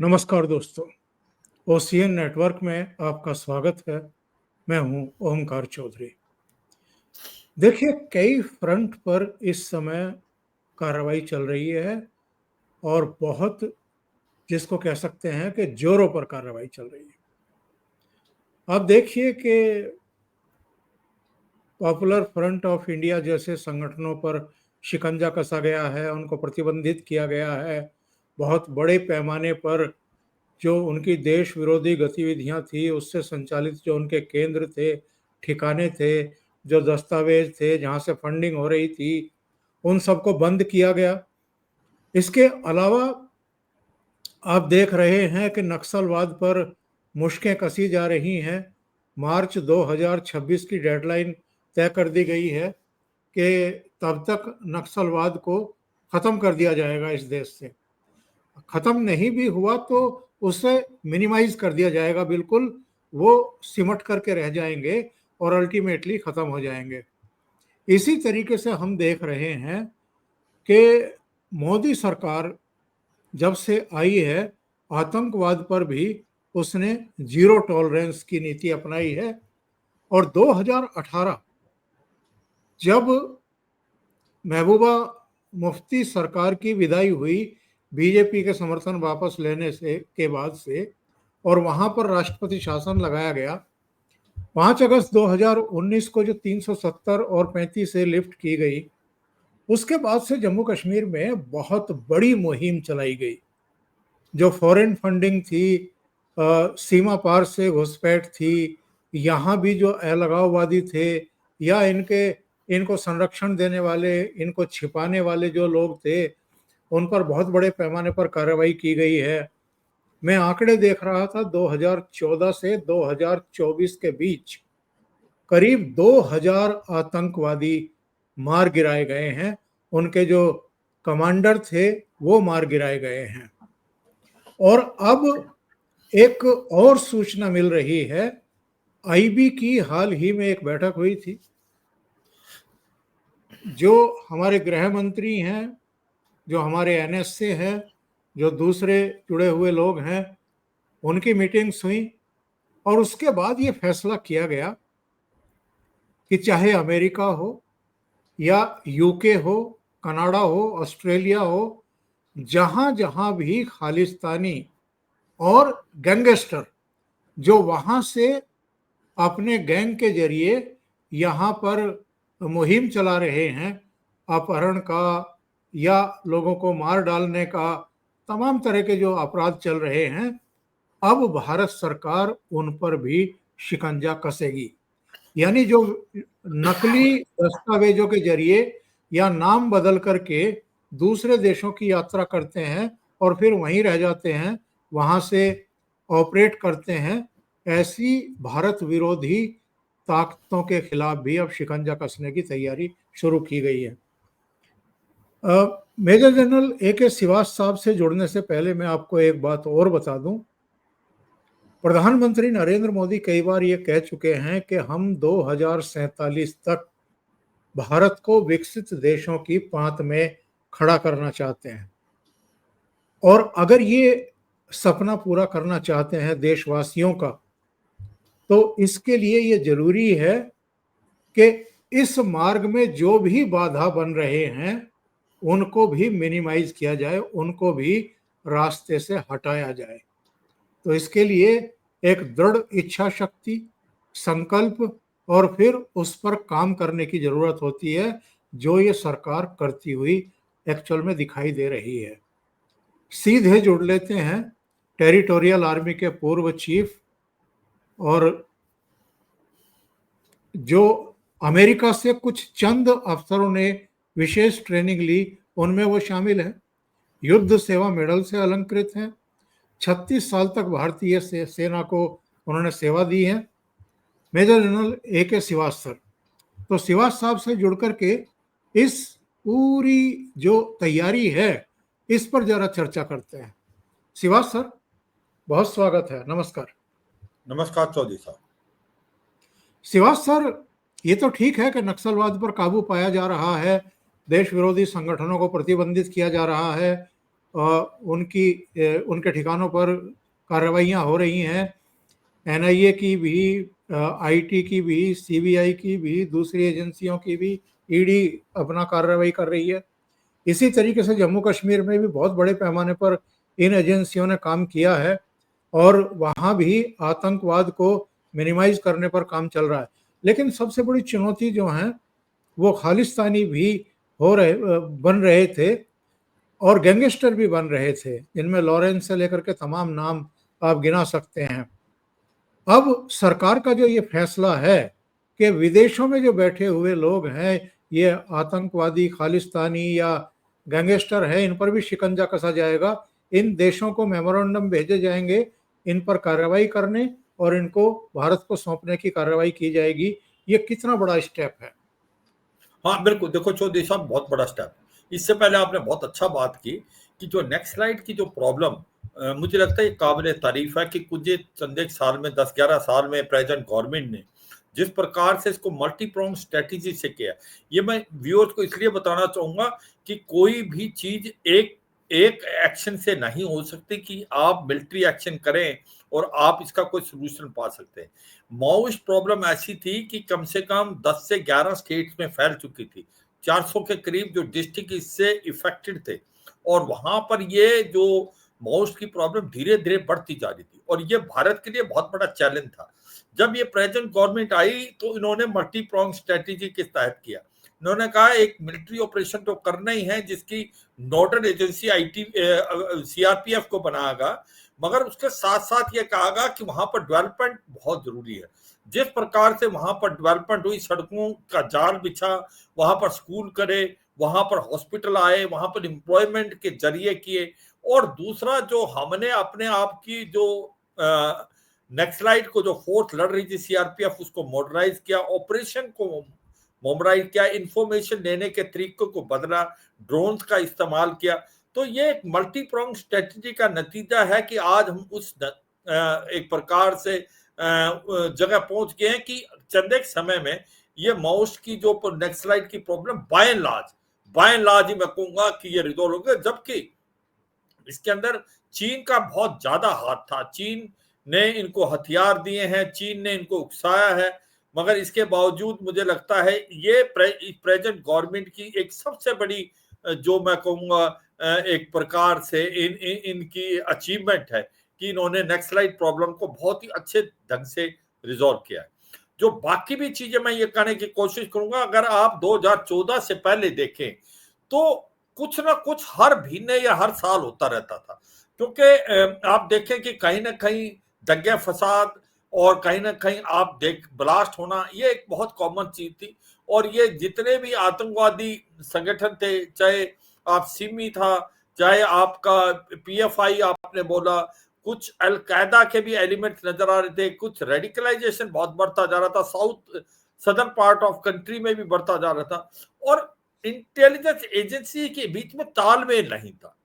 नमस्कार दोस्तों, ocean network में आपका स्वागत है। मैं हूं ओमकार चौधरी। देखिए, कई फ्रंट पर इस समय कार्रवाई चल रही है और बहुत जिसको कह सकते हैं कि जोरों पर कार्रवाई चल रही है। आप देखिए कि पॉपुलर फ्रंट ऑफ इंडिया जैसे संगठनों पर शिकंजा कसा गया है, उनको प्रतिबंधित किया गया है। बहुत बड़े पैमाने पर जो उनकी देश विरोधी गतिविधियां थी, उससे संचालित जो उनके केंद्र थे, ठिकाने थे, जो दस्तावेज थे, जहां से फंडिंग हो रही थी, उन सबको बंद किया गया। इसके अलावा आप देख रहे हैं कि नक्सलवाद पर मुश्कें कसी जा रही हैं। मार्च 2026 की डेडलाइन तय कर दी गई है कि तब तक नक्सलवाद को खत्म कर दिया जाएगा इस देश से। खत्म नहीं भी हुआ तो उसे मिनिमाइज कर दिया जाएगा, बिल्कुल वो सिमट करके रह जाएंगे और अल्टीमेटली खत्म हो जाएंगे। इसी तरीके से हम देख रहे हैं कि मोदी सरकार जब से आई है, आतंकवाद पर भी उसने जीरो टॉलरेंस की नीति अपनाई है। और 2018 जब महबूबा मुफ्ती सरकार की विदाई हुई, बीजेपी के समर्थन वापस लेने से के बाद से, और वहां पर राष्ट्रपति शासन लगाया गया। 5 अगस्त 2019 को जो 370 और 35 से लिफ्ट की गई, उसके बाद से जम्मू कश्मीर में बहुत बड़ी मुहिम चलाई गई। जो फॉरेन फंडिंग थी, सीमा पार से घुसपैठ थी, यहाँ भी जो अलगाववादी थे या इनको संरक्षण देने वाले, इनको छिपाने वाले जो लोग थे, उन पर बहुत बड़े पैमाने पर कार्रवाई की गई है। मैं आंकड़े देख रहा था, 2014 से 2024 के बीच करीब 2000 आतंकवादी मार गिराए गए हैं। उनके जो कमांडर थे वो मार गिराए गए हैं। और अब एक और सूचना मिल रही है। आईबी की हाल ही में एक बैठक हुई थी। जो हमारे गृह मंत्री हैं, जो हमारे एनएसए हैं, जो दूसरे जुड़े हुए लोग हैं, उनकी मीटिंग्स हुई और उसके बाद ये फैसला किया गया कि चाहे अमेरिका हो या यूके हो, कनाडा हो, ऑस्ट्रेलिया हो, जहां जहां भी खालिस्तानी और गैंगस्टर जो वहां से अपने गैंग के जरिए यहाँ पर मुहिम चला रहे हैं, अपहरण का या लोगों को मार डालने का, तमाम तरह के जो अपराध चल रहे हैं, अब भारत सरकार उन पर भी शिकंजा कसेगी। यानी जो नकली दस्तावेजों के जरिए या नाम बदल करके दूसरे देशों की यात्रा करते हैं और फिर वहीं रह जाते हैं, वहां से ऑपरेट करते हैं, ऐसी भारत विरोधी ताकतों के खिलाफ भी अब शिकंजा कसने की तैयारी शुरू की गई है। मेजर जनरल AK सिवास साहब से जुड़ने से पहले मैं आपको एक बात और बता दूं। प्रधानमंत्री नरेंद्र मोदी कई बार ये कह चुके हैं कि हम 2047 तक भारत को विकसित देशों की पांत में खड़ा करना चाहते हैं। और अगर ये सपना पूरा करना चाहते हैं देशवासियों का, तो इसके लिए ये जरूरी है कि इस मार्ग में जो भी बाधा बन रहे हैं उनको भी मिनिमाइज किया जाए, उनको भी रास्ते से हटाया जाए। तो इसके लिए एक दृढ़ इच्छा शक्ति, संकल्प और फिर उस पर काम करने की जरूरत होती है, जो ये सरकार करती हुई एक्चुअल में दिखाई दे रही है। सीधे जुड़ लेते हैं टेरिटोरियल आर्मी के पूर्व चीफ, और जो अमेरिका से कुछ चंद अफसरों ने विशेष ट्रेनिंग ली, उनमें वो शामिल हैं। युद्ध सेवा मेडल से अलंकृत हैं। 36 साल तक भारतीय सेना को उन्होंने सेवा दी है। Major general AK सिवास sir. तो सिवास साहब से जुड़ करके इस पूरी जो तैयारी है, इस पर जरा चर्चा करते हैं। सिवास सर, बहुत स्वागत है। नमस्कार। नमस्कार चौधरी साहब। सिवास सर, ये तो ठीक है कि नक्सलवाद पर काबू पाया जा रहा है, देश विरोधी संगठनों को प्रतिबंधित किया जा रहा है, उनके ठिकानों पर कार्रवाइयाँ हो रही हैं। एनआईए की भी, आईटी की भी, सीबीआई की भी, दूसरी एजेंसियों की भी, ईडी अपना कार्रवाई कर रही है। इसी तरीके से जम्मू कश्मीर में भी बहुत बड़े पैमाने पर इन एजेंसियों ने काम किया है और वहाँ भी आतंकवाद को मिनिमाइज करने पर काम चल रहा है। लेकिन सबसे बड़ी चुनौती जो है वो खालिस्तानी भी बन रहे थे और गैंगस्टर भी बन रहे थे, जिनमें लॉरेंस से लेकर के तमाम नाम आप गिना सकते हैं। अब सरकार का जो ये फैसला है कि विदेशों में जो बैठे हुए लोग हैं, ये आतंकवादी, खालिस्तानी या गैंगस्टर है, इन पर भी शिकंजा कसा जाएगा। इन देशों को मेमोरेंडम भेजे जाएंगे इन पर कार्रवाई करने और इनको भारत को सौंपने की कार्रवाई की जाएगी। ये कितना बड़ा स्टेप है। हाँ, बिल्कुल। देखो चौधरी साहब, बहुत बड़ा स्टेप। इससे पहले आपने बहुत अच्छा बात की कि जो नेक्स्ट स्लाइड की जो प्रॉब्लम, मुझे लगता है ये काबिल तारीफ है कि कुछ चंद एक साल में, 10-11 साल में प्रेजेंट गवर्नमेंट ने जिस प्रकार से इसको मल्टी प्रोंग स्ट्रेटेजी से किया, ये मैं व्यूअर्स को इसलिए बताना चाहूंगा कि कोई भी चीज एक एक एक्शन से नहीं हो सकती कि आप मिलिट्री एक्शन करें और आप इसका कोई सोल्यूशन पा सकते हैं। माओइस्ट प्रॉब्लम ऐसी थी कि कम से कम 10 से 11 स्टेट्स में फैल चुकी थी। 400 के करीब जो डिस्ट्रिक्ट इससे इफेक्टेड थे और वहां पर ये जो माओइस्ट की प्रॉब्लम धीरे धीरे बढ़ती जा रही थी और ये भारत के लिए बहुत बड़ा चैलेंज था। जब ये प्रेजेंट गवर्नमेंट आई तो इन्होंने मल्टी प्रोंग स्ट्रेटेजी के तहत किया। इन्होंने कहा एक मिलिट्री ऑपरेशन तो करना ही है जिसकी नोडल एजेंसी आईटी सीआरपीएफ को बनाएगा, मगर उसके साथ साथ ये कहा कि वहां पर डेवलपमेंट बहुत जरूरी है। जिस प्रकार से वहां पर डेवलपमेंट हुई, सड़कों का जाल बिछा, वहां पर स्कूल करे, वहां पर हॉस्पिटल आए, वहां पर एम्प्लॉयमेंट के जरिए किए। और दूसरा जो हमने अपने आप की जो नेक्सलाइट को जो फोर्स लड़ रही थी सीआरपीएफ, उसको मॉडर्नाइज किया, ऑपरेशन को मॉडर्नाइज किया, इंफॉर्मेशन लेने के तरीकों को बदला, ड्रोन्स का इस्तेमाल किया। तो ये एक मल्टी प्रोंग स्ट्रेटजी का नतीजा है कि आज हम उस एक प्रकार से जगह पहुंच गए हैं कि चंद एक समय में ये माउस की जो नेक्सलाइट की प्रॉब्लम बाय एंड लार्ज ही मैं कहूंगा कि ये रिजोल्व हो गया। जबकि इसके अंदर चीन का बहुत ज्यादा हाथ था। चीन ने इनको हथियार दिए हैं, चीन ने इनको उकसाया है, मगर इसके बावजूद मुझे लगता है ये प्रेजेंट गवर्नमेंट की एक सबसे बड़ी जो मैं कहूंगा एक प्रकार से इनकी अचीवमेंट है कि इन्होंने नेक्सलाइट प्रॉब्लम को बहुत ही अच्छे ढंग से रिजॉल्व किया है। जो बाकी भी चीजें मैं ये कहने की कोशिश करूंगा, अगर आप 2014 से पहले देखें तो कुछ ना कुछ हर महीने या हर साल होता रहता था। क्योंकि आप देखें कि कहीं ना कहीं दंगे फसाद और कहीं ना कहीं आप देख ब्लास्ट होना, ये एक बहुत कॉमन चीज थी। और ये जितने भी आतंकवादी संगठन थे, चाहे आप सिमी था, चाहे आपका पीएफआई आपने बोला, कुछ अल कायदा के भी एलिमेंट्स नजर आ रहे थे, कुछ रेडिकलाइजेशन बहुत बढ़ता जा रहा था, south southern part of country में भी बढ़ता जा रहा था और इंटेलिजेंस एजेंसी के बीच में तालमेल नहीं था।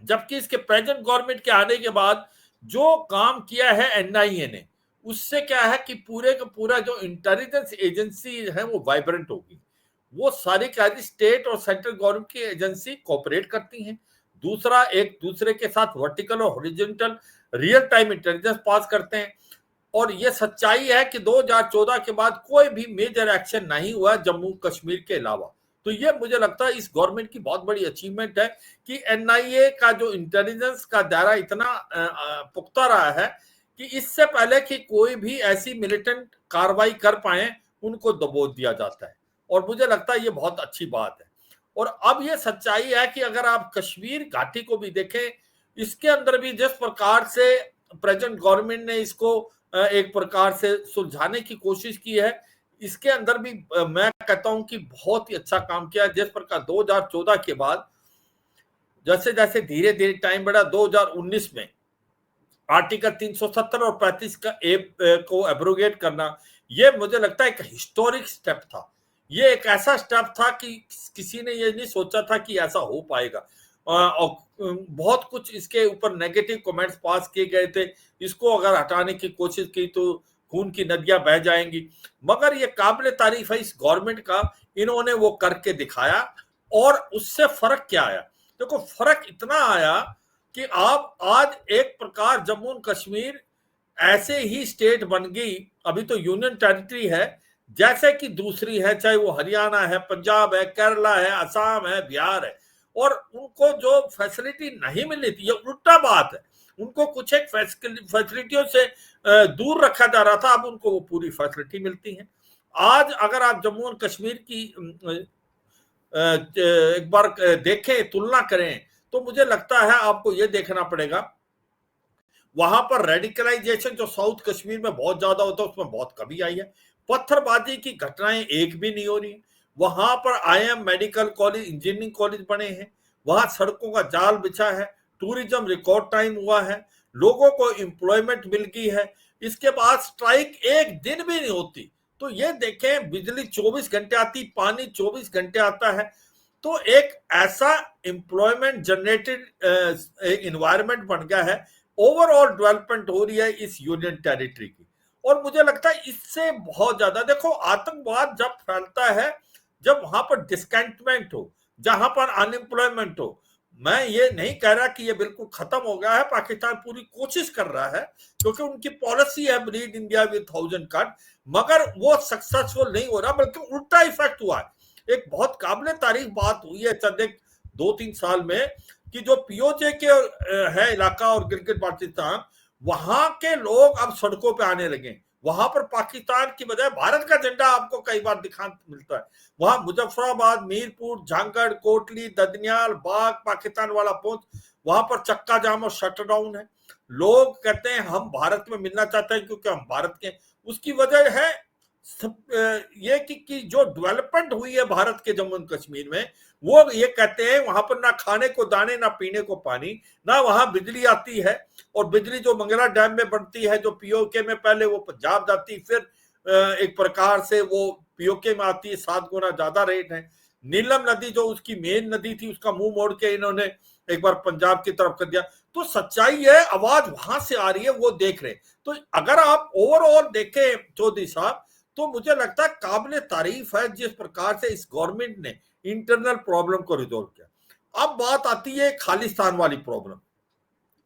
जबकि इसके प्रेजेंट गवर्नमेंट के आने के बाद जो काम किया है एनआईए ने, उससे क्या है कि पूरे का पूरा जो इंटेलिजेंस एजेंसी है वो वाइब्रेंट होगी। वो सारी कार्य स्टेट और सेंट्रल गवर्नमेंट की एजेंसी कोऑपरेट करती हैं। दूसरा, एक दूसरे के साथ वर्टिकल और हॉरिजॉन्टल रियल टाइम इंटेलिजेंस पास करते हैं। और ये सच्चाई है कि 2014 के बाद कोई भी मेजर एक्शन नहीं हुआ जम्मू कश्मीर के अलावा। तो ये मुझे लगता है इस गवर्नमेंट की बहुत बड़ी अचीवमेंट है कि एनआईए का जो इंटेलिजेंस का दायरा इतना पुख्ता रहा है कि इससे पहले कि कोई भी ऐसी मिलिटेंट कार्रवाई कर पाए उनको दबोच दिया जाता है। और मुझे लगता है ये बहुत अच्छी बात है। और अब ये सच्चाई है कि अगर आप कश्मीर घाटी को भी देखें, इसके अंदर भी जिस प्रकार से प्रेजेंट गवर्नमेंट ने इसको एक प्रकार से सुलझाने की कोशिश की है, इसके अंदर भी मैं कहता हूं कि बहुत ही अच्छा काम किया। जिस प्रकार 2014 के बाद जैसे जैसे धीरे धीरे टाइम बढ़ा, 2019 में आर्टिकल 370 और 35 का को एब्रोगेट करना, ये मुझे लगता है एक हिस्टोरिक स्टेप था। ये एक ऐसा स्टेप था कि किसी ने ये नहीं सोचा था कि ऐसा हो पाएगा। और बहुत कुछ इसके ऊपर नेगेटिव कमेंट्स पास किए गए थे, इसको अगर हटाने की कोशिश की तो खून की नदियां बह जाएंगी। मगर ये काबिल तारीफ है इस गवर्नमेंट का, इन्होंने वो करके दिखाया। और उससे फर्क क्या आया? देखो फर्क इतना आया कि आप आज एक प्रकार जम्मू एंड कश्मीर ऐसे ही स्टेट बन गई, अभी तो यूनियन टेरिटरी है, जैसे कि दूसरी है, चाहे वो हरियाणा है, पंजाब है, केरला है, असम है, बिहार है। और उनको जो फैसिलिटी नहीं मिली थी, ये उल्टा बात है, उनको कुछ एक फैसिलिटियों से दूर रखा जा रहा था, अब उनको वो पूरी फैसिलिटी मिलती है। आज अगर आप जम्मू एंड कश्मीर की एक बार देखें, तुलना करें, तो मुझे लगता है आपको ये देखना पड़ेगा, वहां पर रेडिकलाइजेशन जो साउथ कश्मीर में बहुत ज्यादा होता है उसमें बहुत कमी आई है। पत्थरबाजी की घटनाएं एक भी नहीं हो रही। वहां पर IM medical college, engineering college बने हैं, वहां सड़कों का जाल बिछा है, टूरिज्म रिकॉर्ड टाइम हुआ है, लोगों को एम्प्लॉयमेंट मिल गई है। इसके बाद स्ट्राइक एक दिन भी नहीं होती। तो ये देखें, बिजली 24 घंटे आती, पानी 24 घंटे आता है। तो एक ऐसा एम्प्लॉयमेंट जनरेटेड इन्वायरमेंट बन गया है, ओवरऑल डेवलपमेंट हो रही है इस यूनियन टेरिटरी की। और मुझे लगता है इससे बहुत ज्यादा, देखो आतंकवाद जब फैलता है, जब वहां पर डिस्कंटेनमेंट हो, जहां पर अनएम्प्लॉयमेंट हो। मैं ये नहीं कह रहा कि ये बिल्कुल खत्म हो गया है, पाकिस्तान पूरी कोशिश कर रहा है, क्योंकि उनकी पॉलिसी है ब्रीड इंडिया विद 1000 कट, मगर वो सक्सेसफुल नहीं हो रहा, बल्कि उल्टा इफेक्ट हुआ है। एक बहुत काबिल तारीफ बात हुई है चंद 2-3 साल में, कि जो पीओजे के है इलाका और गिलगित बाल्टिस्तान, वहां के लोग अब सड़कों पे आने लगे। वहां पर पाकिस्तान की बजाय भारत का झंडा आपको कई बार दिखा मिलता है। वहां मुजफ्फराबाद, मीरपुर, झांगड़, कोटली, ददनियाल, बाग, पाकिस्तान वाला पहुंच, वहां पर चक्का जाम और शटडाउन है। लोग कहते हैं हम भारत में मिलना चाहते हैं क्योंकि हम भारत के। उसकी वजह है ये कि जो डेवलपमेंट हुई है भारत के जम्मू एंड कश्मीर में, वो ये कहते हैं वहां पर ना खाने को दाने, ना पीने को पानी, ना वहां बिजली आती है। और बिजली जो मंगला डैम में बनती है, जो पीओके में पहले वो पंजाब जाती, फिर एक प्रकार से वो पीओके में आती है, 7 गुना ज्यादा रेट है। नीलम नदी जो उसकी मेन नदी थी, उसका मुंह मोड़ के इन्होंने एक बार पंजाब की तरफ कर दिया। तो सच्चाई है, आवाज वहां से आ रही है, वो देख रहे। तो अगर आप ओवरऑल देखें चौधरी साहब, तो मुझे लगता है काबिल तारीफ है जिस प्रकार से इस गवर्नमेंट ने इंटरनल प्रॉब्लम को रिजोल्व किया। अब बात आती है खालिस्तान वाली प्रॉब्लम।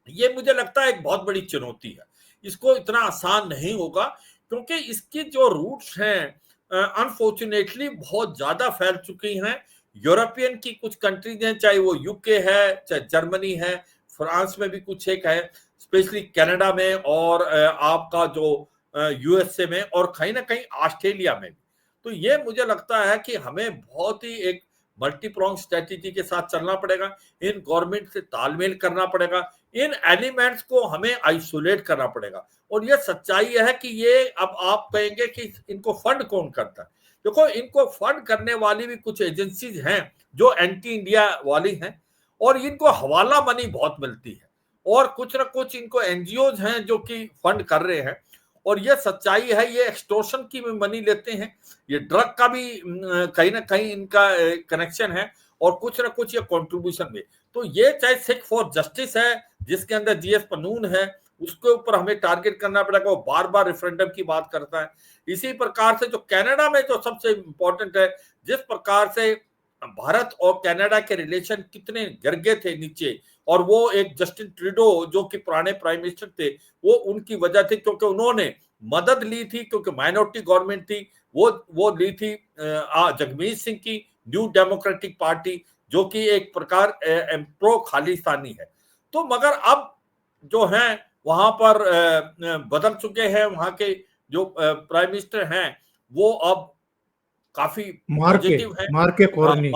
ये मुझे लगता है एक बहुत बड़ी चुनौती है, इसको इतना आसान नहीं होगा, क्योंकि इसकी जो रूट्स हैं अनफॉर्चुनेटली बहुत ज्यादा फैल चुकी हैं। यूरोपियन की कुछ कंट्रीज हैं, चाहे वो यूके है, चाहे जर्मनी है, फ्रांस में भी कुछ एक है, स्पेशली कनाडा में, और आपका जो यूएसए में, और कहीं ना कहीं ऑस्ट्रेलिया में भी। तो ये मुझे लगता है कि हमें बहुत ही एक मल्टीप्रॉन्ग स्ट्रेटेजी के साथ चलना पड़ेगा, इन गवर्नमेंट से तालमेल करना पड़ेगा, इन एलिमेंट्स को हमें आइसोलेट करना पड़ेगा। और ये सच्चाई है कि ये, अब आप कहेंगे कि इनको फंड कौन करता है। देखो, इनको फंड करने वाली भी कुछ एजेंसीज हैं जो एंटी इंडिया वाली हैं, और इनको हवाला मनी बहुत मिलती है, और कुछ ना कुछ इनको एनजीओज हैं जो कि फंड कर रहे हैं। और ये सच्चाई है, ये एक्सटोर्शन की भी मनी लेते हैं, ये ड्रग का भी कहीं ना कहीं इनका कनेक्शन है, और कुछ ना कुछ ये कंट्रीब्यूशन भी। तो ये चाहे सिख फॉर जस्टिस है, जिसके अंदर जीएस पनून है, उसके ऊपर हमें टारगेट करना पड़ेगा, वो बार बार रेफरेंडम की बात करता है। इसी प्रकार से जो कनाडा में जो सबसे इंपॉर्टेंट है, जिस प्रकार से भारत और कनाडा के रिलेशन कितने गिर गए थे नीचे, और वो एक जस्टिन ट्रूडो जो कि पुराने प्राइम मिनिस्टर थे, वो उनकी वजह थी, क्योंकि उन्होंने मदद ली थी, क्योंकि माइनॉरिटी गवर्नमेंट थी, वो ली थी जगमीत सिंह की न्यू डेमोक्रेटिक पार्टी, जो कि एक प्रकार प्रो खालिस्तानी है। तो मगर अब जो है वहां पर बदल चुके हैं, वहां के जो प्राइम मिनिस्टर हैं, वो अब काफी पॉजिटिव है। मार्के कॉर्नी।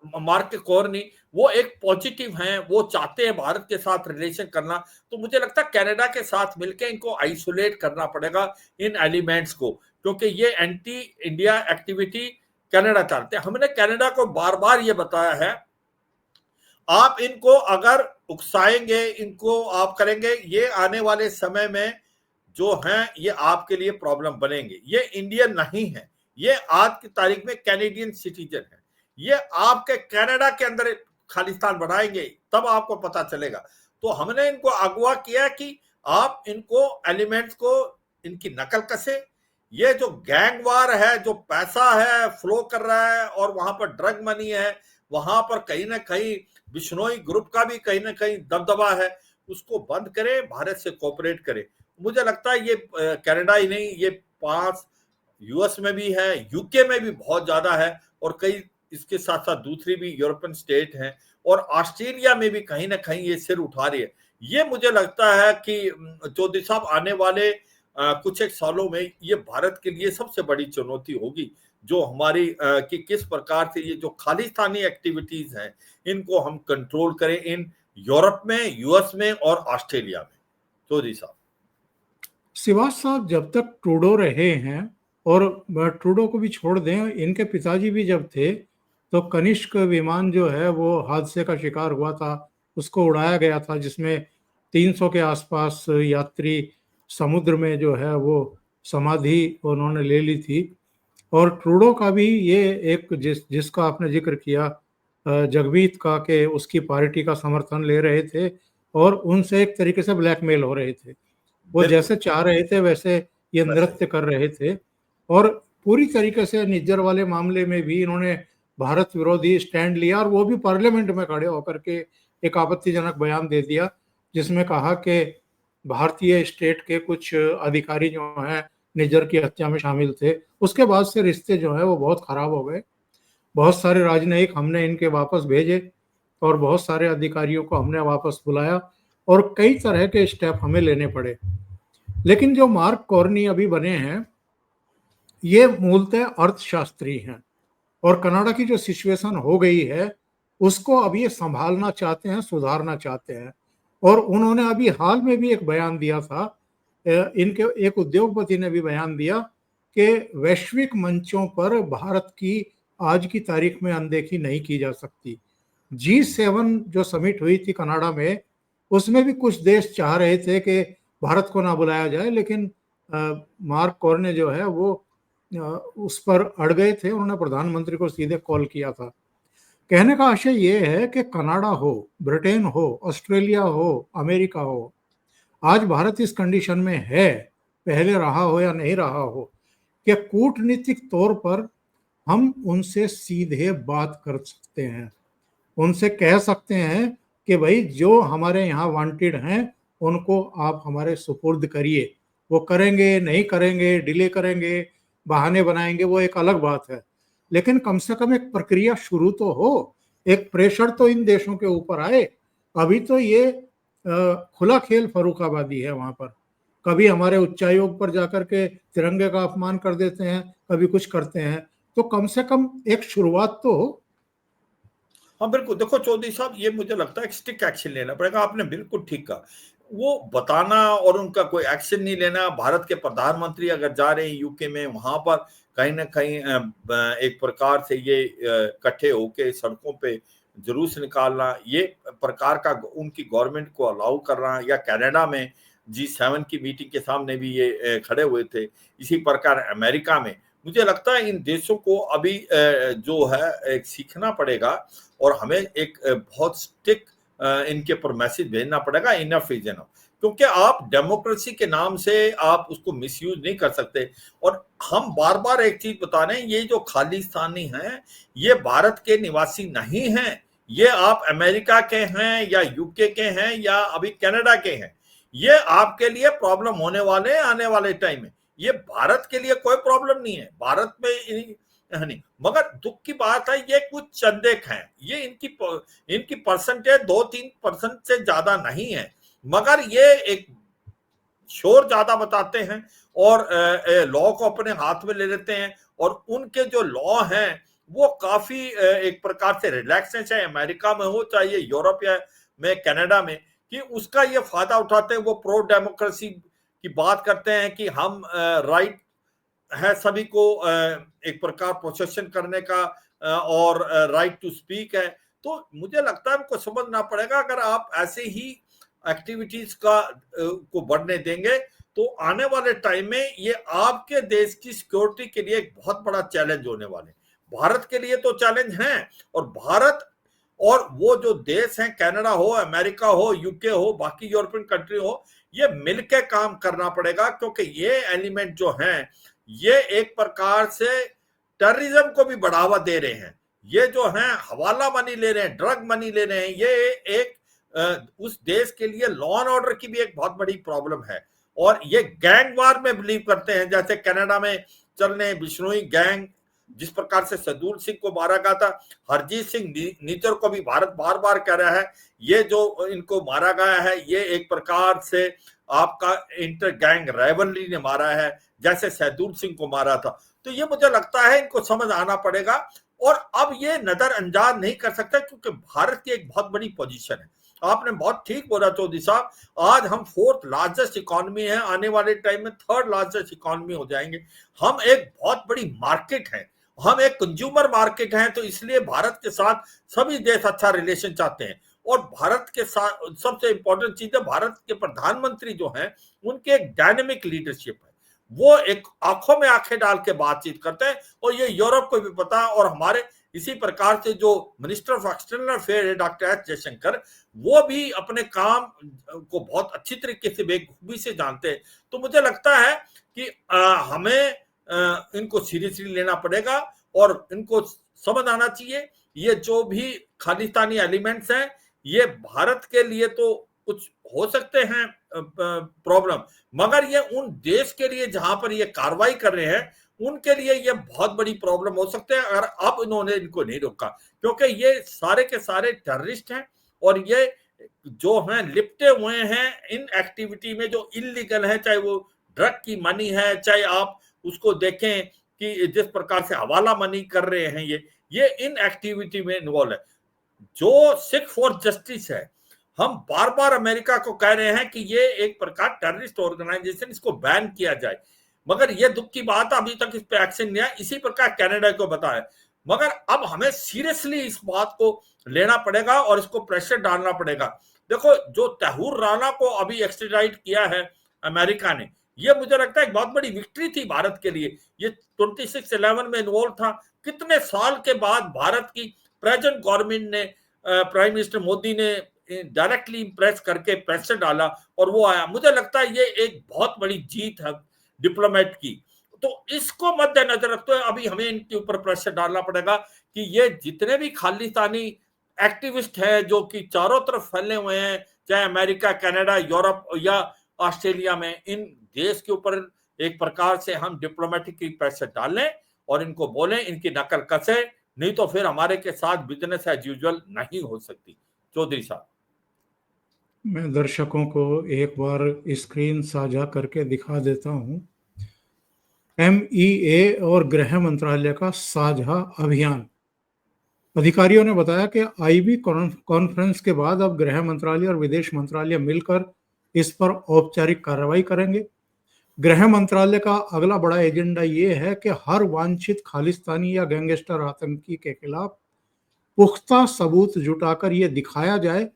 मार्क कॉर्नी वो एक पॉजिटिव हैं, वो चाहते हैं भारत के साथ रिलेशन करना। तो मुझे लगता है कनाडा के साथ मिलकर इनको आइसोलेट करना पड़ेगा, इन एलिमेंट्स को, क्योंकि ये एंटी इंडिया एक्टिविटी कनाडा चाहते हैं। हमने कनाडा को बार बार ये बताया है, आप इनको अगर उकसाएंगे, इनको आप करेंगे, ये आने वाले समय में जो हैं ये आपके लिए प्रॉब्लम बनेंगे। ये इंडियन नहीं है, ये आज की तारीख में कैनेडियन सिटीजन है। ये आपके कनाडा के अंदर खालिस्तान बढ़ाएंगे, तब आपको पता चलेगा। तो हमने इनको अगवा किया कि आप इनको एलिमेंट्स को इनकी नकल कसे। ये जो गैंग वार है, जो पैसा है फ्लो कर रहा है, और वहां पर ड्रग मनी है, वहां पर कहीं ना कहीं बिश्नोई ग्रुप का भी कहीं ना कहीं दबदबा है, उसको बंद करे, भारत से कोऑपरेट करे। मुझे लगता है ये कनाडा ही नहीं, ये पास यूएस में भी है, यूके में भी बहुत ज्यादा है, और कई इसके साथ साथ दूसरी भी यूरोपियन स्टेट हैं, और ऑस्ट्रेलिया में भी कहीं ना कहीं ये सिर उठा रही है। ये मुझे लगता है कि चौधरी साहब आने वाले कुछ एक सालों में ये भारत के लिए सबसे बड़ी चुनौती होगी, जो हमारी कि किस प्रकार से ये जो खालिस्तानी एक्टिविटीज हैं इनको हम कंट्रोल करें इन यूरोप में, यूएस में और ऑस्ट्रेलिया में। चौधरी साहब। सिवाज साहब जब तक ट्रूडो रहे हैं, और ट्रूडो को भी छोड़ दें, इनके पिताजी भी जब थे तो कनिष्क विमान जो है वो हादसे का शिकार हुआ था, उसको उड़ाया गया था, जिसमें 300 के आसपास यात्री समुद्र में जो है वो समाधि उन्होंने ले ली थी। और ट्रूडो का भी ये एक जिसका आपने जिक्र किया जगमीत का, कि उसकी पार्टी का समर्थन ले रहे थे और उनसे एक तरीके से ब्लैकमेल हो रहे थे। वो बिल्कुल। जैसे चाह रहे थे वैसे ये वैसे ही। नृत्य कर रहे थे। और पूरी तरीके से निज्जर वाले मामले में भी इन्होंने भारत विरोधी स्टैंड लिया, और वो भी पार्लियामेंट में खड़े होकर के एक आपत्तिजनक बयान दे दिया, जिसमें कहा कि भारतीय स्टेट के कुछ अधिकारी जो हैं निज्जर की हत्या में शामिल थे। उसके बाद से रिश्ते जो है वो बहुत खराब हो गए। बहुत सारे राजनयिक हमने इनके वापस भेजे, और बहुत सारे अधिकारियों को हमने वापस बुलाया, और कई तरह के स्टेप हमें लेने पड़े। लेकिन जो मार्क कॉर्नी अभी बने हैं, ये मूलतः अर्थशास्त्री हैं, और कनाडा की जो सिचुएशन हो गई है उसको अब ये संभालना चाहते हैं, सुधारना चाहते हैं। और उन्होंने अभी हाल में भी एक बयान दिया था, इनके एक उद्योगपति ने भी बयान दिया कि वैश्विक मंचों पर भारत की आज की तारीख में अनदेखी नहीं की जा सकती। G7 जो समिट हुई थी कनाडा में, उसमें भी कुछ देश चाह रहे थे कि भारत को ना बुलाया जाए, लेकिन मार्क कॉर्ने जो है वो उस पर अड़ गए थे। उन्होंने प्रधानमंत्री को सीधे कॉल किया था। कहने का आशय ये है कि कनाडा हो, ब्रिटेन हो, ऑस्ट्रेलिया हो, अमेरिका हो, आज भारत इस कंडीशन में है, पहले रहा हो या नहीं रहा हो, कि कूटनीतिक तौर पर हम उनसे सीधे बात कर सकते हैं। उनसे कह सकते हैं कि भाई जो हमारे यहाँ वांटेड हैं उनको आप हमारे सुपुर्द करिए। वो करेंगे नहीं करेंगे, डिले करेंगे, बहाने बनाएंगे, वो एक अलग बात है। लेकिन कम से कम एक प्रक्रिया शुरू तो हो, एक प्रेशर तो इन देशों के ऊपर आए। अभी तो ये खुला खेल फर्रुखाबादी है वहां पर। कभी हमारे उच्चायोग पर जाकर के तिरंगे का अपमान कर देते हैं, कभी कुछ करते हैं। तो कम से कम एक शुरुआत तो हो। हाँ, बिल्कुल। देखो चौधरी साहब, ये मुझे लगता है कि स्टिक एक्शन लेना पड़ेगा। आपने बिल्कुल ठीक कहा। वो बताना और उनका कोई एक्शन नहीं लेना। भारत के प्रधानमंत्री अगर जा रहे हैं यूके में, वहां पर कहीं ना कहीं एक प्रकार से ये इकट्ठे होके सड़कों पे जुलूस निकालना, ये प्रकार का उनकी गवर्नमेंट को अलाउ करना, या कनाडा में G7 की मीटिंग के सामने भी ये खड़े हुए थे। इसी प्रकार अमेरिका में, मुझे लगता है इन देशों को अभी जो है एक सीखना पड़ेगा, और हमें एक बहुत स्टिक इनके ऊपर मैसेज भेजना पड़ेगा, इनफ इज इनफ। क्योंकि आप डेमोक्रेसी के नाम से आप उसको मिसयूज नहीं कर सकते। और हम बार बार एक चीज बता रहे हैं, ये जो खालिस्तानी हैं ये भारत के निवासी नहीं हैं। ये आप अमेरिका के हैं या यूके के हैं या अभी कनाडा के हैं, ये आपके लिए प्रॉब्लम होने वाले हैं आने वाले टाइम में। ये भारत के लिए कोई प्रॉब्लम नहीं है, भारत में नहीं। मगर दुख की बात है, ये कुछ चंदे हैं, ये इनकी परसेंटेज 2-3% से ज्यादा नहीं है, मगर ये एक शोर ज्यादा बताते हैं और लॉ को अपने हाथ में ले लेते हैं। और उनके जो लॉ हैं वो काफी एक प्रकार से रिलैक्स है, चाहे अमेरिका में हो, चाहे ये यूरोप या में कनाडा में, कि उसका ये फायदा उठाते हैं। वो प्रो डेमोक्रेसी की बात करते हैं कि हम राइट है सभी को एक प्रकार प्रोसेशन करने का, और राइट टू स्पीक है। तो मुझे लगता है हमको समझना पड़ेगा, अगर आप ऐसे ही एक्टिविटीज का को बढ़ने देंगे तो आने वाले टाइम में ये आपके देश की सिक्योरिटी के लिए एक बहुत बड़ा चैलेंज होने वाले। भारत के लिए तो चैलेंज है, और भारत और वो जो देश हैं, कनाडा हो, अमेरिका हो, यूके हो, बाकी यूरोपियन कंट्री हो, ये मिलकर काम करना पड़ेगा। क्योंकि ये एलिमेंट जो हैं ये एक प्रकार से टेररिज्म को भी बढ़ावा दे रहे हैं। ये जो हैं हवाला मनी ले रहे हैं, ड्रग मनी ले रहे हैं, ये एक उस देश के लिए लॉ एंड ऑर्डर की भी एक बहुत बड़ी प्रॉब्लम है। और ये गैंग वार में बिलीव करते हैं, जैसे कनाडा में चल रहे बिश्नोई गैंग, जिस प्रकार से सैदुल सिंह को मारा गया था। हरजीत सिंह नीचर को भी भारत बार बार कह रहा है ये जो इनको मारा गया है ये एक प्रकार से आपका इंटर गैंग राइवलरी ने मारा है, जैसे सैदुल सिंह को मारा था। तो ये मुझे लगता है इनको समझ आना पड़ेगा, और अब ये नजरअंदाज नहीं कर सकता, क्योंकि भारत की एक बहुत बड़ी पोजीशन है। आपने बहुत ठीक बोला चौधरी साहब, आज हम 4th लार्जेस्ट इकोनॉमी है, आने वाले टाइम में 3rd लार्जेस्ट इकोनॉमी हो जाएंगे। हम एक बहुत बड़ी मार्केट है, हम एक कंज्यूमर मार्केट हैं, तो इसलिए भारत के साथ सभी देश अच्छा रिलेशन चाहते हैं। और भारत के साथ सबसे इंपॉर्टेंट चीज है, भारत के प्रधानमंत्री जो हैं उनके एक डायनेमिक लीडरशिप है, वो एक आंखों में आंखें डाल के बातचीत करते हैं, और ये यूरोप को भी पता है। और हमारे इसी प्रकार से जो मिनिस्टर ऑफ एक्सटर्नल अफेयर है डॉक्टर एस जयशंकर, वो भी अपने काम को बहुत अच्छी तरीके से बेखूबी से जानते हैं। तो मुझे लगता है कि हमें इनको सीरियसली लेना पड़ेगा, और इनको समझ आना चाहिए ये जो भी खालिस्तानी एलिमेंट्स हैं ये भारत के लिए तो कुछ हो सकते हैं प्रॉब्लम, मगर ये उन देश के लिए जहां पर ये कार्रवाई कर रहे हैं उनके लिए ये बहुत बड़ी प्रॉब्लम हो सकते हैं अगर अब इन्होंने इनको नहीं रोका, क्योंकि ये सारे के सारे टेररिस्ट हैं, और ये जो हैं लिपटे हुए हैं इन एक्टिविटी में जो इलीगल है, चाहे वो ड्रग की मनी है, चाहे आप उसको देखें कि जिस प्रकार से हवाला मनी कर रहे हैं, ये इन एक्टिविटी में इन्वॉल्व है। जो सिख फॉर जस्टिस है, हम बार बार अमेरिका को कह रहे हैं कि ये एक प्रकार टेररिस्ट ऑर्गेनाइजेशन, इसको बैन किया जाए, मगर ये दुख की बात अभी तक इस पे एक्शन नहीं आया। इसी प्रकार कनाडा को बताया, मगर अब हमें सीरियसली इस बात को लेना पड़ेगा और इसको प्रेशर डालना पड़ेगा। देखो, जो तहूर राणा को अभी एक्सट्राडाइट किया है अमेरिका ने, ये मुझे लगता है एक बहुत बड़ी विक्ट्री थी भारत के लिए। ये 2611 में इन्वॉल्व था, कितने साल के बाद भारत की प्रेजेंट गवर्नमेंट ने, प्राइम मिनिस्टर मोदी ने डायरेक्टली इंप्रेस करके प्रेशर डाला और वो आया। मुझे लगता है ये एक बहुत बड़ी जीत है डिप्लोमेट की। तो इसको मद्देनजर रखते हुए अभी हमें इनके ऊपर प्रेशर डालना पड़ेगा कि ये जितने भी खालिस्तानी एक्टिविस्ट हैं जो कि चारों तरफ फैले हुए हैं, चाहे अमेरिका, कनाडा, यूरोप या ऑस्ट्रेलिया में, इन देश के ऊपर एक प्रकार से हम डिप्लोमेटिक प्रेशर डालें और इनको बोलें इनकी नकल कसे, नहीं तो फिर हमारे के साथ बिजनेस एज यूजुअल नहीं हो सकती। चौधरी साहब, मैं दर्शकों को एक बार स्क्रीन साझा करके दिखा देता हूं। MEA और गृह मंत्रालय का साझा अभियान। अधिकारियों ने बताया कि IB कॉन्फ्रेंस के बाद अब गृह मंत्रालय और विदेश मंत्रालय मिलकर इस पर औपचारिक कार्रवाई करेंगे। गृह मंत्रालय का अगला बड़ा एजेंडा ये है कि हर वांछित खालिस्तानी या गैंगस्टर आतंकी के खिलाफ पुख्ता सबूत जुटाकर ये दिखाया जाए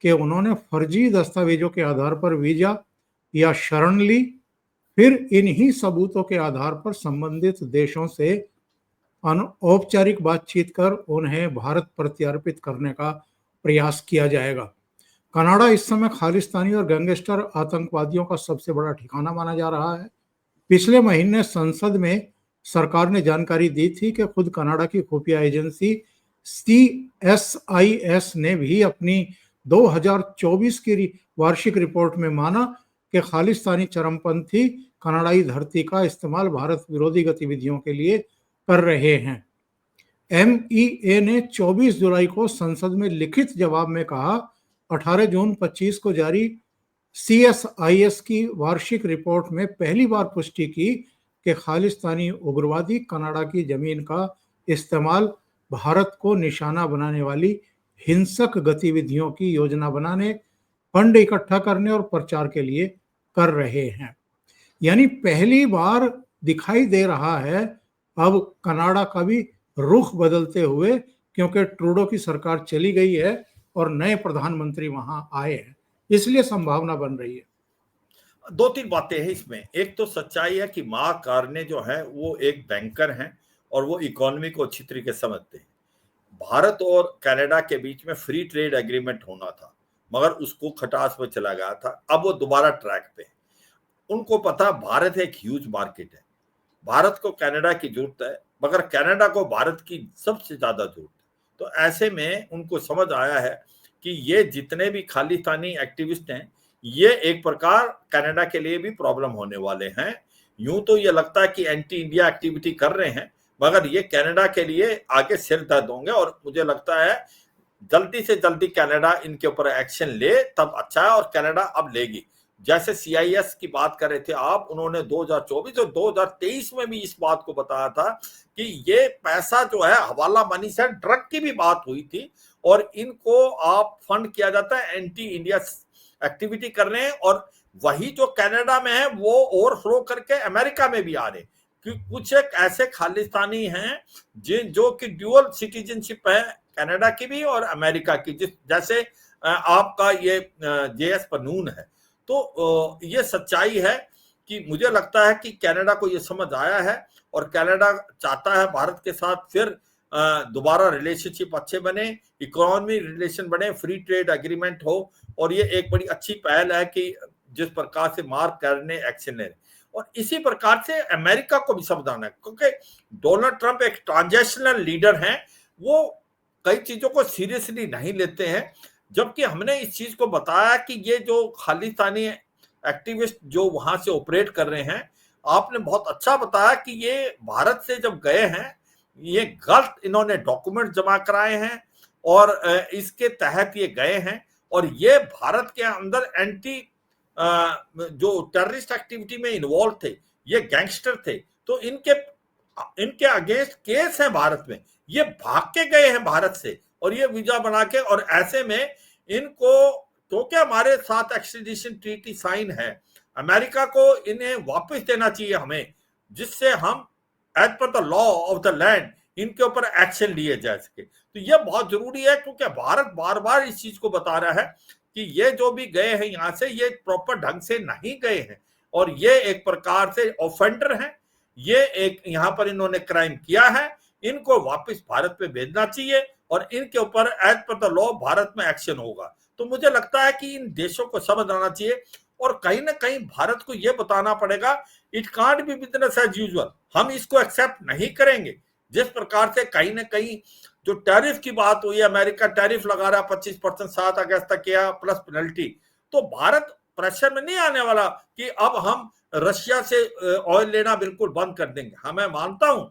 कि उन्होंने फर्जी दस्तावेजों के आधार पर वीजा या शरण ली, फिर इन्हीं सबूतों के आधार पर संबंधित देशों से अनौपचारिक बातचीत कर उन्हें भारत प्रत्यार्पित करने का प्रयास किया जाएगा। कनाडा इस समय खालिस्तानी और गैंगस्टर आतंकवादियों का सबसे बड़ा ठिकाना माना जा रहा है। पिछले महीने संसद में सरकार ने जानकारी दी थी कि खुद कनाडा की खुफिया एजेंसी CSIS ने भी अपनी 2024 की वार्षिक रिपोर्ट में माना कि खालिस्तानी चरमपंथी कनाडाई धरती का इस्तेमाल भारत विरोधी गतिविधियों के लिए कर रहे हैं। MEA ने 24 जुलाई को संसद में लिखित जवाब में कहा, 18 जून 25 को जारी CSIS की वार्षिक रिपोर्ट में पहली बार पुष्टि की कि खालिस्तानी उग्रवादी कनाडा की जमीन का इस्तेमाल भारत को निशाना बनाने वाली हिंसक गतिविधियों की योजना बनाने, फंड इकट्ठा करने और प्रचार के लिए कर रहे हैं। यानी पहली बार दिखाई दे रहा है अब कनाडा का भी रुख बदलते हुए, क्योंकि ट्रूडो की सरकार चली गई है और नए प्रधानमंत्री वहां आए हैं, इसलिए संभावना बन रही है। दो तीन बातें हैं इसमें। एक तो सच्चाई है कि माँ कार्ने जो है वो एक बैंकर हैं और वो इकोनॉमी को अच्छी तरीके से समझते हैं। भारत और कनाडा के बीच में फ्री ट्रेड एग्रीमेंट होना था, मगर उसको खटास में चला गया था। अब वो दोबारा ट्रैक पे है। उनको पता भारत एक ह्यूज मार्केट है, भारत को कनाडा की जरूरत है, मगर कनाडा को भारत की सबसे ज्यादा जरूरत है। तो ऐसे में उनको समझ आया है कि ये जितने भी खालिस्तानी एक्टिविस्ट हैं, ये एक प्रकार कनाडा के लिए भी प्रॉब्लम होने वाले हैं। यूं तो ये लगता है कि एंटी इंडिया एक्टिविटी कर रहे हैं, मगर ये कनाडा के लिए आगे सिर दर्द होंगे, और मुझे लगता है जल्दी से जल्दी कनाडा इनके ऊपर एक्शन ले तब अच्छा है, और कनाडा अब लेगी। जैसे CIS की बात कर रहे थे आप, उन्होंने 2024 और 2023 में भी इस बात को बताया था कि ये पैसा जो है हवाला मनी से, ड्रग की भी बात हुई थी, और इनको आप फंड किया जाता है, एंटी इंडिया एक्टिविटी कर रहे हैं, और वही जो कनाडा में है वो ओवरफ्लो करके अमेरिका में भी आ रहे हैं। कुछ एक ऐसे खालिस्तानी हैं जो कि ड्यूअल सिटीजनशिप है, कनाडा की भी और अमेरिका की, जैसे आपका ये JS पनून है। तो ये सच्चाई है कि मुझे लगता है कि कनाडा को ये समझ आया है, और कनाडा चाहता है भारत के साथ फिर दोबारा रिलेशनशिप अच्छे बने, इकोनॉमी रिलेशन बने, फ्री ट्रेड एग्रीमेंट हो, और ये एक बड़ी अच्छी पहल है कि जिस प्रकार से मार्क करने एक्शन ले, और इसी प्रकार से अमेरिका को भी समझाना है, क्योंकि डोनाल्ड ट्रंप एक ट्रांजेक्शनल लीडर हैं, वो कई चीजों को सीरियसली नहीं लेते हैं। जबकि हमने इस चीज को बताया कि ये जो खालिस्तानी एक्टिविस्ट जो वहां से ऑपरेट कर रहे हैं, आपने बहुत अच्छा बताया कि ये भारत से जब गए हैं, ये गलत इन्होंने डॉक्यूमेंट जमा कराए हैं, और इसके तहत ये गए हैं, और ये भारत के अंदर एंटी जो टेररिस्ट एक्टिविटी में इन्वॉल्व थे, ये गैंगस्टर थे, तो इनके अगेंस्ट केस है भारत में, ये भाग के गए हैं भारत से, और ये वीजा बना के, और ऐसे में इनको तो क्या हमारे साथ एक्सट्रेडिशन ट्रीटी साइन है, अमेरिका को इन्हें वापस देना चाहिए हमें, जिससे हम as per the law of the land इनके ऊपर एक्शन लिए जा सके। तो ये बहुत जरूरी है, क्योंकि भारत बार बार इस चीज को बता रहा है कि ये जो भी गए हैं यहां से, ये प्रॉपर ढंग से नहीं गए हैं, और ये एक प्रकार से ऑफेंडर हैं, ये एक यहाँ पर इन्होंने क्राइम किया है, इनको वापस भारत पे भेजना चाहिए, और इनके ऊपर as per the law Bharat में एक्शन होगा। तो मुझे लगता है कि इन देशों को समझ आना चाहिए, और कहीं ना कहीं भारत को यह बताना पड़ेगा, it can't be business as usual, हम इसको एक्सेप्ट नहीं करेंगे। जिस प्रकार से कहीं ना कहीं जो टैरिफ की बात हुई, अमेरिका टैरिफ लगा रहा 25% 7 अगस्त तक किया प्लस पेनल्टी, तो भारत प्रेशर में नहीं आने वाला कि अब हम रशिया से ऑयल लेना बिल्कुल बंद कर देंगे। हाँ, मैं मानता हूं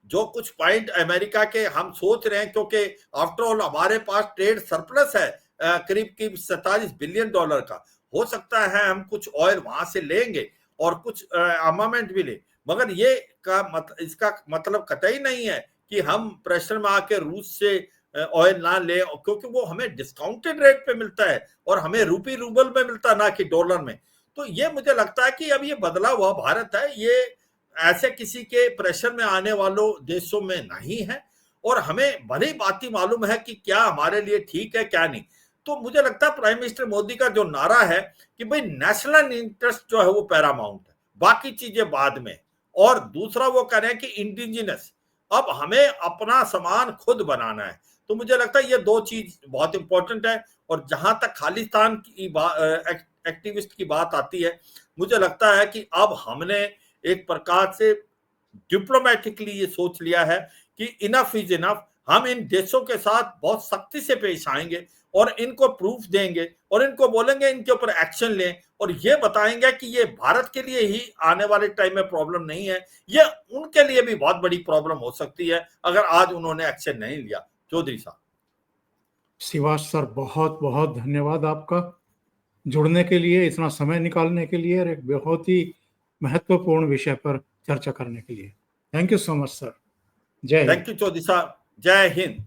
जो कुछ पॉइंट अमेरिका के हम सोच रहे हैं, क्योंकि आफ्टर ऑल हमारे पास ट्रेड सरप्लस है करीब 47 बिलियन डॉलर का, हो सकता है हम कुछ ऑयल वहां से लेंगे और कुछ आर्मामेंट भी ले, मगर ये इसका मतलब कतई नहीं है कि हम प्रेशर में आके रूस से ऑयल ना ले, क्योंकि वो हमें डिस्काउंटेड रेट पे मिलता है और हमें रूबल में मिलता है, ना कि डॉलर में। तो ये मुझे लगता है कि अब ये बदला हुआ भारत है, ये ऐसे किसी के प्रेशर में आने वालों देशों में नहीं है, और हमें भली बात मालूम है कि क्या हमारे लिए ठीक है क्या नहीं। तो मुझे लगता है प्राइम मिनिस्टर मोदी का जो नारा है कि भाई नेशनल इंटरेस्ट जो है वो पैरामाउंट है, बाकी चीजें बाद में, और दूसरा वो कह रहे हैं कि इंडिजिनस, अब हमें अपना सामान खुद बनाना है। तो मुझे लगता है ये दो चीज बहुत इंपॉर्टेंट है। और जहां तक खालिस्तान की एक्टिविस्ट की बात आती है, मुझे लगता है कि अब हमने एक प्रकार से डिप्लोमेटिकली ये सोच लिया है कि इनफ इज इनफ, हम इन देशों के साथ बहुत सख्ती से पेश आएंगे और इनको प्रूफ देंगे और इनको बोलेंगे इनके ऊपर एक्शन लें, और ये बताएंगे कि ये भारत के लिए ही आने वाले टाइम में प्रॉब्लम नहीं है, ये उनके लिए भी बहुत बड़ी प्रॉब्लम हो सकती है अगर आज उन्होंने एक्शन नहीं लिया। चौधरी साहब। शिवाश सर, बहुत बहुत धन्यवाद आपका जुड़ने के लिए, इतना समय निकालने के लिए, और एक बहुत ही महत्वपूर्ण विषय पर चर्चा करने के लिए। Thank you so much sir. जय हिंद। थैंक यू चौधरी साहब। जय हिंद।